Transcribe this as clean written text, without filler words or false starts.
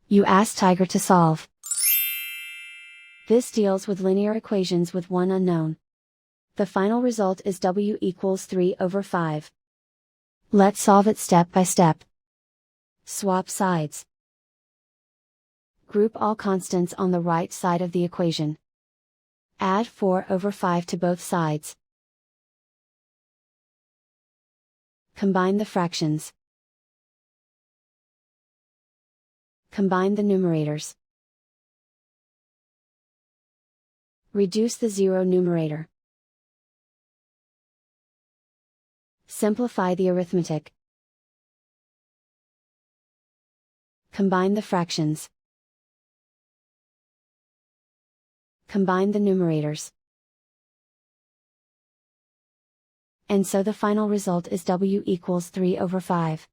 You ask Tiger to solve. This deals with linear equations with one unknown. The final result is w equals 3/5. Let's solve it step by step. Swap sides. Group all constants on the right side of the equation. Add 4/5 to both sides. Combine the fractions. Combine the numerators. Reduce the zero numerator. Simplify the arithmetic. Combine the fractions. Combine the numerators. And so the final result is w equals 3/5.